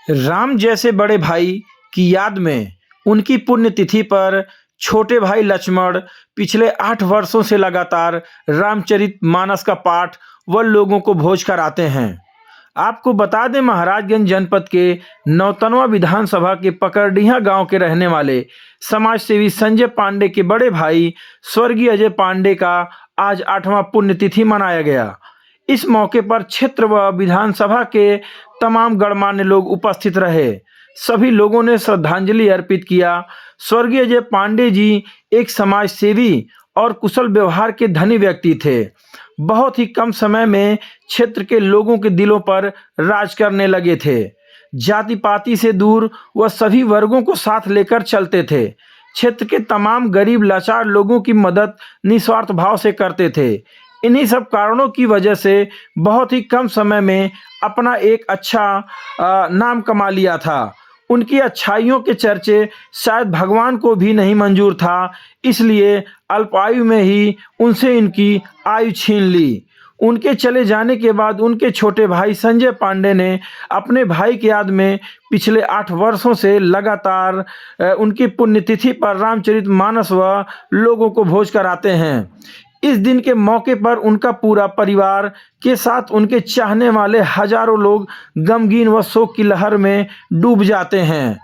राम जैसे बड़े भाई की याद में उनकी पुण्यतिथि पर छोटे भाई लक्ष्मण पिछले 8 वर्षों से लगातार रामचरितमानस का पाठ व लोगों को भोज कराते हैं। आपको बता दें, महाराजगंज जनपद के नौतनवा विधानसभा के पकड़िया गांव के रहने वाले समाजसेवी संजय पांडे के बड़े भाई स्वर्गीय अजय पांडे का आज 8वां पुण्यतिथि मनाया गया। इस मौके पर क्षेत्र व विधानसभा के तमाम गणमान्य लोग उपस्थित रहे। सभी लोगों ने श्रद्धांजलि अर्पित किया। स्वर्गीय अजय पांडे जी एक समाजसेवी और कुशल व्यवहार के धनी व्यक्ति थे। बहुत ही कम समय में क्षेत्र के लोगों के दिलों पर राज करने लगे थे। जाति पाति से दूर वह सभी वर्गों को साथ लेकर चलते थे। क्षेत्र के तमाम गरीब लाचार लोगों की मदद निस्वार्थ भाव से करते थे। इन्हीं सब कारणों की वजह से बहुत ही कम समय में अपना एक अच्छा नाम कमा लिया था। उनकी अच्छाइयों के चर्चे शायद भगवान को भी नहीं मंजूर था, इसलिए अल्पायु में ही उनसे इनकी आयु छीन ली। उनके चले जाने के बाद उनके छोटे भाई संजय पांडे ने अपने भाई की याद में पिछले 8 वर्षों से लगातार उनकी पुण्यतिथि पर रामचरितमानस व लोगों को भोज कराते हैं। इस दिन के मौके पर उनका पूरा परिवार के साथ उनके चाहने वाले हजारों लोग गमगीन व शोक की लहर में डूब जाते हैं।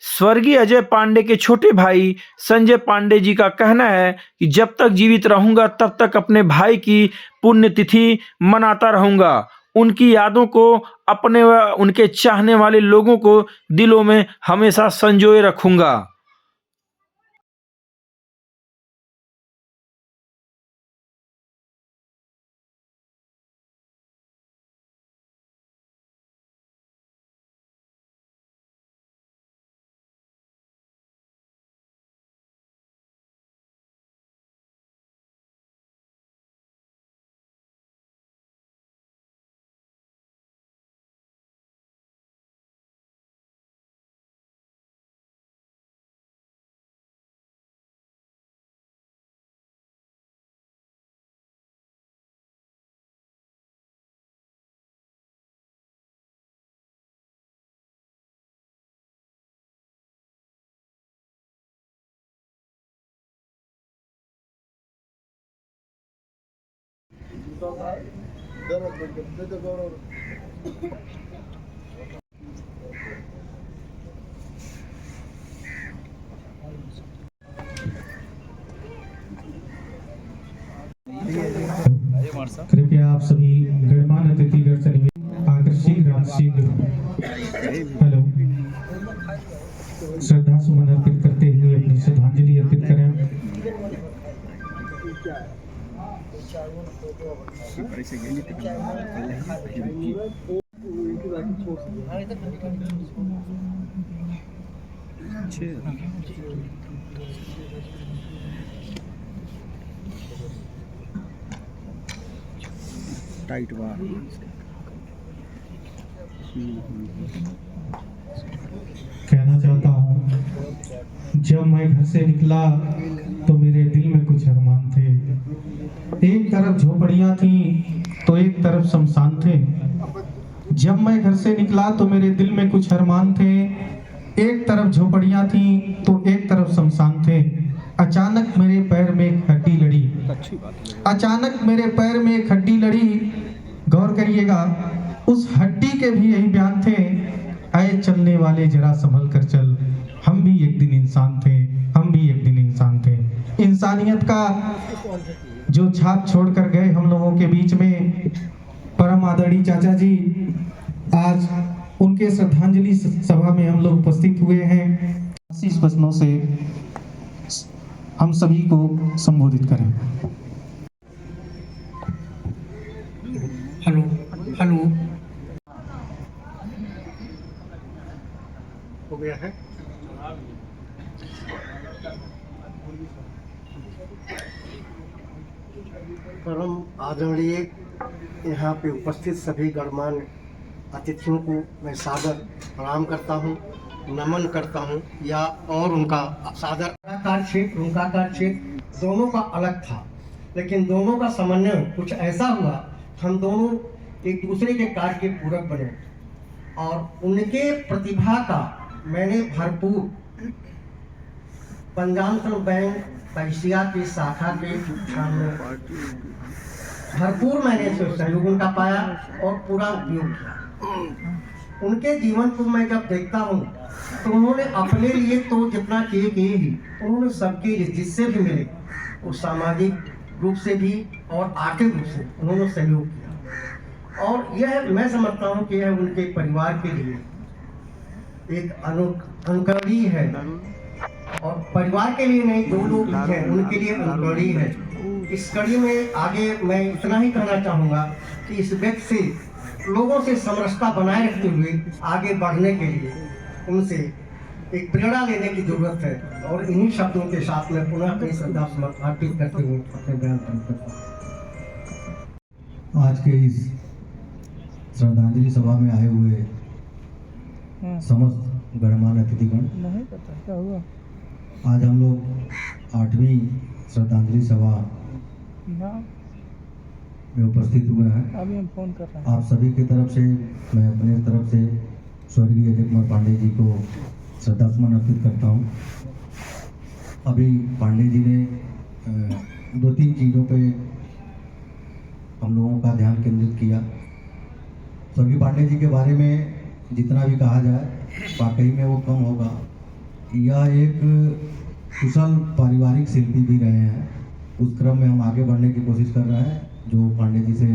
स्वर्गीय अजय पांडे के छोटे भाई संजय पांडे जी का कहना है कि जब तक जीवित रहूंगा तब तक अपने भाई की पुण्यतिथि मनाता रहूंगा। उनकी यादों को अपने व उनके चाहने वाले लोगों को दिलों में हमेशा संजोए रखूंगा। कृपया आप सभी गणमान्य अतिथिगण से आकर शीघ्र हेलो श्रद्धा सुमन अर्पित करते हुए अपनी श्रद्धांजलि अर्पित करें। टाइट बार कहना चाहता हूँ, जब मैं घर से निकला तो मेरे दिल में कुछ अरमान थे। एक तरफ झोपड़ियाँ थी तो एक तरफ शमशान थे। जब मैं घर से निकला तो मेरे दिल में कुछ अरमान थे। एक तरफ झोपड़ियाँ थी तो एक तरफ शमशान थे। अचानक मेरे पैर में एक हड्डी लड़ी। अचानक मेरे पैर में एक हड्डी लड़ी। गौर करिएगा, उस हड्डी के भी यही बयान थे, आए चलने वाले जरा संभल कर चल, हम भी एक दिन इंसान थे, हम भी एक दिन इंसान थे। इंसानियत का जो छाप छोड़ कर गए हम लोगों के बीच में परम आदरणीय चाचा जी, आज उनके श्रद्धांजलि सभा में हम लोग उपस्थित हुए हैं। आशीष वचनों से हम सभी को संबोधित करें। हेलो हेलो हो गया है। परम आदरणीय यहाँ पे उपस्थित सभी गणमान्य अतिथियों को मैं सादर प्रणाम करता हूँ, नमन करता हूँ, या और उनका सादर क्षेत्र उनका क्षेत्र दोनों का अलग था, लेकिन दोनों का समन्वय कुछ ऐसा हुआ, हम दोनों एक दूसरे के कार्य के पूरक बने। और उनके प्रतिभा का मैंने भरपूर पंजाब बैंक पैसिया की शाखा के सामने भरपूर मैंने सहयोग उनका पाया और पूरा उपयोग किया। उनके जीवन को मैं जब देखता हूँ तो उन्होंने अपने लिए तो जितना किए ही उन्होंने सबके लिए जिससे भी मिले वो सामाजिक रूप से भी और आर्थिक रूप से उन्होंने सहयोग किया। और यह मैं समझता हूँ कि यह उनके परिवार के लिए एक अनुकरणीय है और परिवार के लिए नहीं, जो लोग हैं उनके लिए अनुकरणीय है। इस कड़ी में आगे मैं इतना ही कहना चाहूँगा कि इस व्यक्ति से लोगों से समरसता बनाए रखते हुए आगे बढ़ने के लिए उनसे एक प्रेरणा लेने की जरूरत है। और इन्हीं शब्दों के साथ में पुनः कई श्रद्धा अर्पित करते हुए अपने बयान पूर्ण करता हूँ। आज के इस श्रद्धांजलि सभा में आए हुए समस्त गणमान्य अतिथिगण, आज हम लोग 8वीं श्रद्धांजलि सभा में उपस्थित हुए हैं। अभी हम फोन कर रहे हैं। आप सभी की तरफ से मैं अपने तरफ से स्वर्गीय अजय कुमार पांडे जी को श्रद्धासुमन अर्पित करता हूँ। अभी पांडे जी ने 2-3 चीज़ों पे हम लोगों का ध्यान केंद्रित किया। स्वर्गीय पांडे जी के बारे में जितना भी कहा जाए वाकई में वो कम होगा। यह एक कुशल पारिवारिक शिल्पी भी रहे हैं। उस क्रम में हम आगे बढ़ने की कोशिश कर रहे हैं। जो पांडे जी से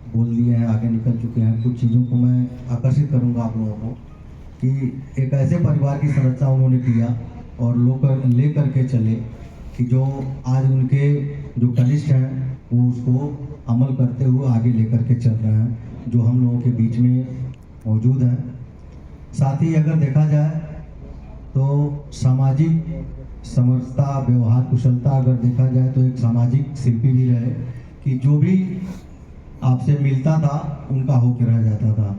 बोल दिए हैं, आगे निकल चुके हैं। कुछ चीज़ों को मैं आकर्षित करूंगा आप लोगों को कि एक ऐसे परिवार की संरचना उन्होंने किया और लोग ले करके चले कि जो आज उनके जो कनिष्ठ हैं वो उसको अमल करते हुए आगे लेकर के चल रहे हैं, जो हम लोगों के बीच में मौजूद हैं। साथ ही अगर देखा जाए तो सामाजिक समरसता, व्यवहार कुशलता अगर देखा जाए तो एक सामाजिक शिल्पी भी रहे कि जो भी आपसे मिलता था उनका होकर रह जाता था।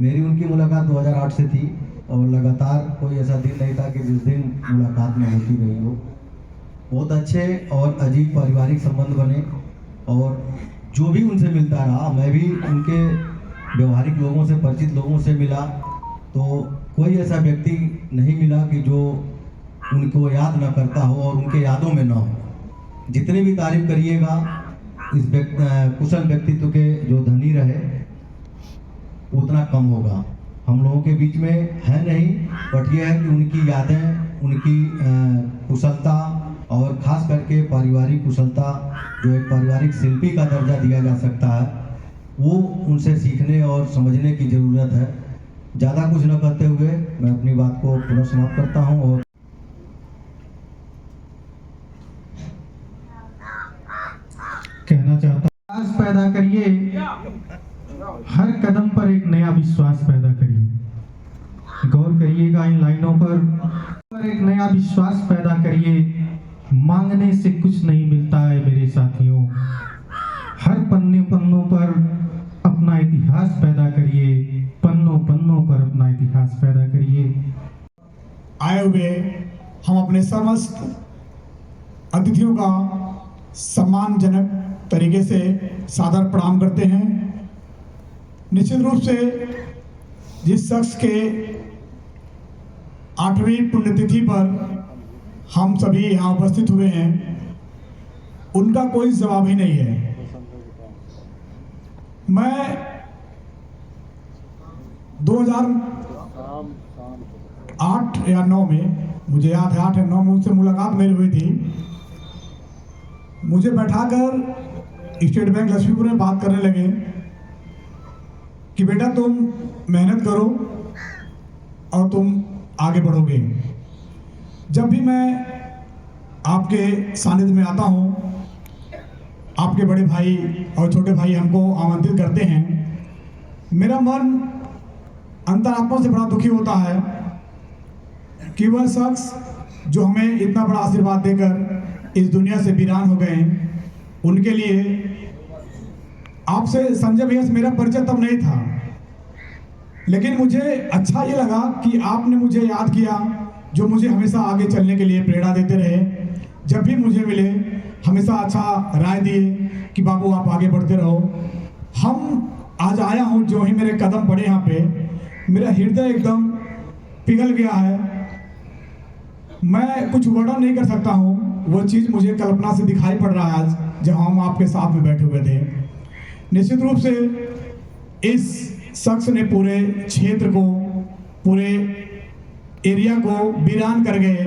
मेरी उनकी मुलाकात 2008 से थी और लगातार कोई ऐसा दिन नहीं था कि जिस दिन मुलाकात में होती रही हो। बहुत अच्छे और अजीब पारिवारिक संबंध बने और जो भी उनसे मिलता रहा, मैं भी उनके व्यवहारिक लोगों से, परिचित लोगों से मिला तो कोई ऐसा व्यक्ति नहीं मिला कि जो उनको याद न करता हो और उनके यादों में न हो। जितनी भी तारीफ करिएगा इस कुशल व्यक्तित्व के जो धनी रहे उतना कम होगा। हम लोगों के बीच में है नहीं, बट यह है कि उनकी यादें, उनकी कुशलता और ख़ास करके पारिवारिक कुशलता, जो एक पारिवारिक शिल्पी का दर्जा दिया जा सकता है, वो उनसे सीखने और समझने की ज़रूरत है। ज़्यादा कुछ न करते हुए मैं अपनी बात को पुनः समाप्त करता हूँ और कहना चाहता हूं, विश्वास पैदा करिए, हर कदम पर एक नया विश्वास पैदा करिए। गौर करिएगा इन लाइनों पर एक नया विश्वास पैदा करिए। मांगने से कुछ नहीं मिलता है मेरे साथियों। हर पन्नों पर अपना इतिहास पैदा करिए, पन्नों पर अपना इतिहास पैदा करिए। आए हुए हम अपने समस्त अतिथियों का सम्मानजनक तरीके से सादर प्रणाम करते हैं। निश्चित रूप से जिस शख्स के 8वीं पुण्यतिथि पर हम सभी यहाँ उपस्थित हुए हैं, उनका कोई जवाब ही नहीं है। मैं 2008 या 9 में, मुझे याद है 8 या 9 में उनसे मुलाकात मेरी हुई थी। मुझे बैठाकर स्टेट बैंक लक्ष्मीपुर में बात करने लगे कि बेटा तुम मेहनत करो और तुम आगे बढ़ोगे। जब भी मैं आपके सानिध्य में आता हूँ, आपके बड़े भाई और छोटे भाई हमको आमंत्रित करते हैं, मेरा मन अंतरात्मा से बड़ा दुखी होता है कि वह शख्स जो हमें इतना बड़ा आशीर्वाद देकर इस दुनिया से वीरान हो गए, उनके लिए आपसे संजय भैया से मेरा परिचय तब नहीं था, लेकिन मुझे अच्छा ये लगा कि आपने मुझे याद किया, जो मुझे हमेशा आगे चलने के लिए प्रेरणा देते रहे। जब भी मुझे मिले हमेशा अच्छा राय दिए कि बाबू आप आगे बढ़ते रहो। हम आज आया हूँ, जो ही मेरे कदम पड़े यहाँ पे, मेरा हृदय एकदम पिघल गया है। मैं कुछ वर्णन नहीं कर सकता हूँ, वो चीज़ मुझे कल्पना से दिखाई पड़ रहा है आज जब हम आपके साथ में बैठे हुए थे। निश्चित रूप से इस शख्स ने पूरे क्षेत्र को, पूरे एरिया को वीरान कर गए।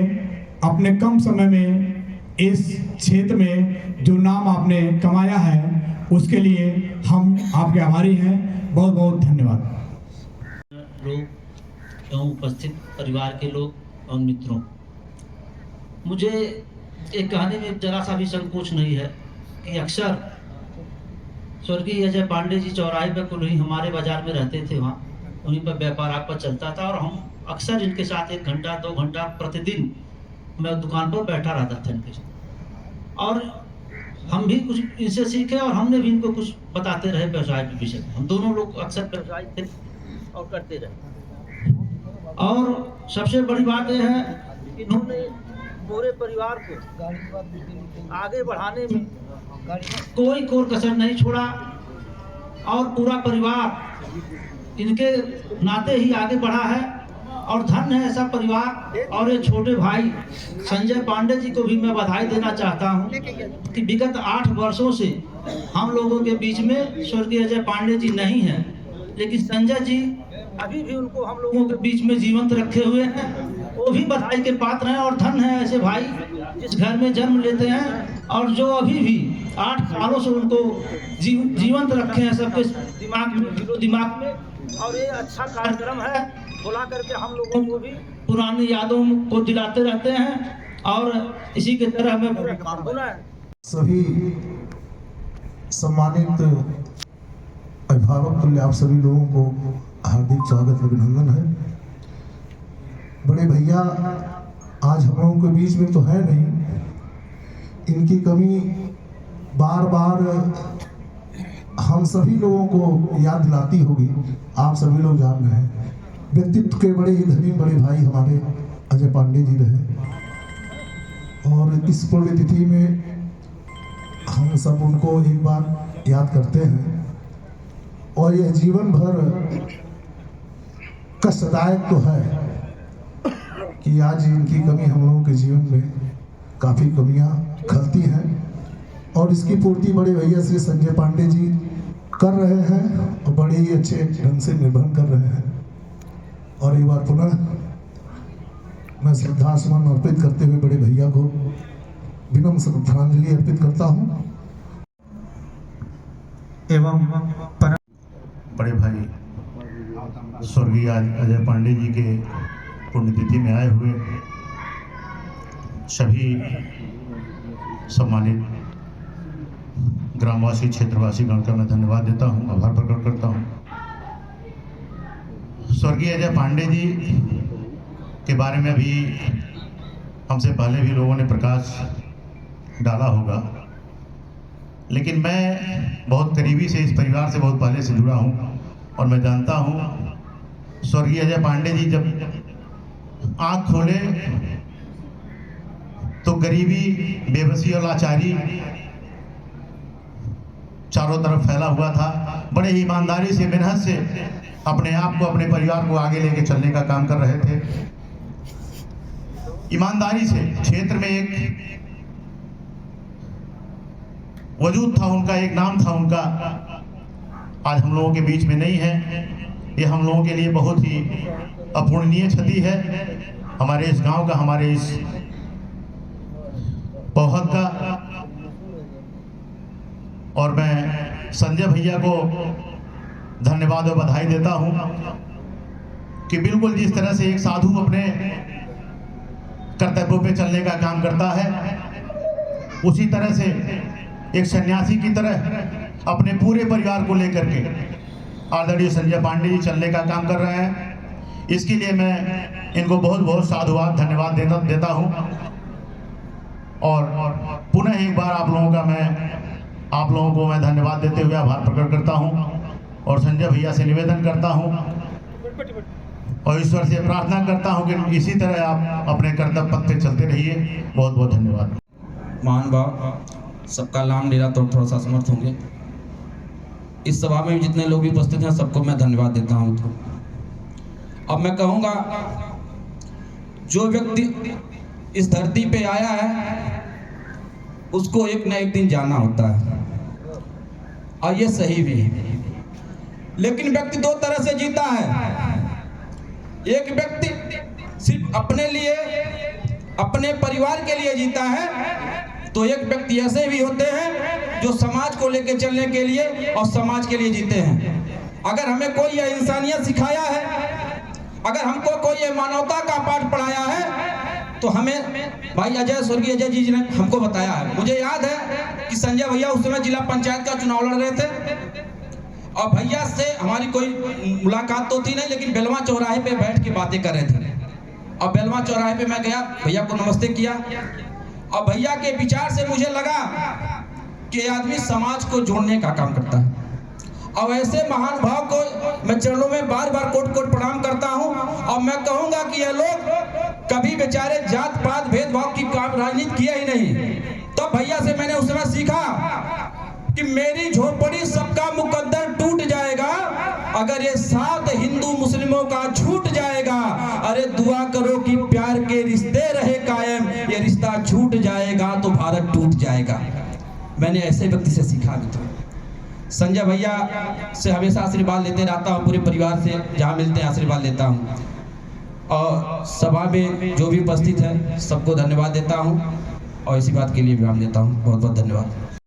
अपने कम समय में इस क्षेत्र में जो नाम आपने कमाया है उसके लिए हम आपके आभारी हैं। बहुत बहुत धन्यवाद। लोग एवं उपस्थित परिवार के लोग और मित्रों, मुझे एक कहने में जरा सा भी संकोच नहीं है कि अक्सर स्वर्गीय अजय पांडे जी चौराहे पर कुल हमारे बाजार में रहते थे, वहाँ उन्हीं पर व्यापार आपका चलता था और हम अक्सर इनके साथ 1 घंटा 2 घंटा प्रतिदिन मैं दुकान पर बैठा रहता था इनके साथ, और हम भी कुछ इनसे सीखे और हमने भी इनको कुछ बताते रहे व्यवसाय के विषय में। हम दोनों लोग अक्सर व्यवसाय थे और करते रहे। और सबसे बड़ी बात यह है कि इन्होंने पूरे परिवार को आगे बढ़ाने में कोई कोर कसर नहीं छोड़ा और पूरा परिवार इनके नाते ही आगे बढ़ा है। और धन्य है ऐसा परिवार। और ये छोटे भाई संजय पांडे जी को भी मैं बधाई देना चाहता हूँ कि विगत 8 वर्षों से हम लोगों के बीच में स्वर्गीय अजय पांडे जी नहीं हैं, लेकिन संजय जी अभी भी उनको हम लोगों के बीच में जीवंत रखे हुए हैं। वो भी बधाई के पात्र हैं और धन्य है ऐसे भाई जिस घर में जन्म लेते हैं और जो अभी भी 8 सालों से उनको जीवंत रखे हैं सबके दिमाग में। और ये अच्छा कार्यक्रम है, बुला करके हम लोगों को भी पुरानी यादों को दिलाते रहते हैं और इसी के तरह हमें सभी सम्मानित अभिभावक तुल्य आप सभी लोगों को हार्दिक स्वागत अभिनंदन है। बड़े भैया आज हम लोगों के बीच में तो है नहीं, इनकी कमी बार बार हम सभी लोगों को याद दिलाती होगी। आप सभी लोग जान रहे हैं व्यक्तित्व के बड़े ही धनी बड़े भाई हमारे अजय पांडे जी रहे और इस पुण्यतिथि में हम सब उनको एक बार याद करते हैं और यह जीवन भर कष्टदायक तो है कि आज इनकी कमी हम लोगों के जीवन में काफ़ी कमियां खलती हैं और इसकी पूर्ति बड़े भैया श्री संजय पांडे जी कर रहे हैं और बड़े ही अच्छे ढंग से निर्वहन कर रहे हैं। और एक बार पुनः मैं श्रद्धासुमन अर्पित करते हुए बड़े भैया को विनम्र श्रद्धांजलि अर्पित करता हूँ एवं बड़े भाई स्वर्गीय अजय पांडे जी के पुण्यतिथि में आए हुए सभी सम्मानित ग्रामवासी क्षेत्रवासी गण का मैं धन्यवाद देता हूं, आभार प्रकट करता हूं। स्वर्गीय अजय पांडे जी के बारे में भी हमसे पहले भी लोगों ने प्रकाश डाला होगा, लेकिन मैं बहुत करीबी से इस परिवार से बहुत पहले से जुड़ा हूं और मैं जानता हूं स्वर्गीय अजय पांडे जी जब आँख खोले तो गरीबी, बेबसी और लाचारी चारों तरफ फैला हुआ था। बड़े ही ईमानदारी से, मेहनत से अपने आप को, अपने परिवार को आगे लेके चलने का काम कर रहे थे। ईमानदारी से क्षेत्र में एक वजूद था उनका, एक नाम था उनका, आज हम लोगों के बीच में नहीं है। ये हम लोगों के लिए बहुत ही अपूर्णीय क्षति है, हमारे इस गांव का, हमारे इस पौहद का। और मैं संजय भैया को धन्यवाद और बधाई देता हूं कि बिल्कुल जिस तरह से एक साधु अपने कर्तव्यों पे चलने का काम करता है, उसी तरह से एक सन्यासी की तरह अपने पूरे परिवार को लेकर के आदरणीय संजय पांडे जी चलने का काम कर रहे हैं। इसके लिए मैं इनको बहुत बहुत साधुवाद धन्यवाद देता हूं। और पुनः एक बार आप लोगों को मैं धन्यवाद देते हुए आभार प्रकट करता हूं और संजय भैया से निवेदन करता हूं और ईश्वर से प्रार्थना करता हूं कि इसी तरह आप अपने कर्तव्य पथ पे चलते रहिए। बहुत बहुत धन्यवाद। महान भाव, सबका नाम लेना तो थोड़ा सा समर्थ होंगे। इस सभा में जितने लोग भी उपस्थित हैं सबको मैं धन्यवाद देता हूँ। अब मैं कहूँगा, जो व्यक्ति इस धरती पे आया है उसको एक न एक दिन जाना होता है, और ये सही भी है। लेकिन व्यक्ति दो तरह से जीता है। एक व्यक्ति सिर्फ अपने लिए, अपने परिवार के लिए जीता है, तो एक व्यक्ति ऐसे भी होते हैं जो समाज को लेकर चलने के लिए और समाज के लिए जीते हैं। अगर हमें कोई यह इंसानियत सिखाया है, अगर हमको कोई ये मानवता का पाठ पढ़ाया है, तो हमें भाई अजय, स्वर्गीय अजय जी ने हमको बताया है। मुझे याद है कि संजय भैया उस समय जिला पंचायत का चुनाव लड़ रहे थे, और भैया से हमारी कोई मुलाकात तो थी नहीं, लेकिन बेलवा चौराहे पे बैठ के बातें कर रहे थे। और बेलवा चौराहे पे मैं गया, भैया को नमस्ते किया, और भैया के विचार से मुझे लगा कि आदमी समाज को जोड़ने का काम करता है। अब ऐसे महान भाव को मैं चरणों में बार बार कोट कोट प्रणाम करता हूं। और मैं कहूंगा कि ये लोग कभी बेचारे जात पात भेदभाव की राजनीति किए ही नहीं। तब भैया से मैंने उस समय सीखा कि मेरी झोपड़ी सबका मुकद्दर टूट जाएगा अगर ये साथ हिंदू मुस्लिमों का छूट जाएगा। अरे दुआ करो कि प्यार के रिश्ते रहे कायम, ये रिश्ता छूट जाएगा तो भारत टूट जाएगा। मैंने ऐसे व्यक्ति से सीखा मित्रों। संजय भैया से हमेशा आशीर्वाद लेते रहता हूँ, पूरे परिवार से जहाँ मिलते हैं आशीर्वाद लेता हूँ। और सभा में जो भी उपस्थित है सबको धन्यवाद देता हूँ, और इसी बात के लिए विराम देता हूँ। बहुत बहुत धन्यवाद।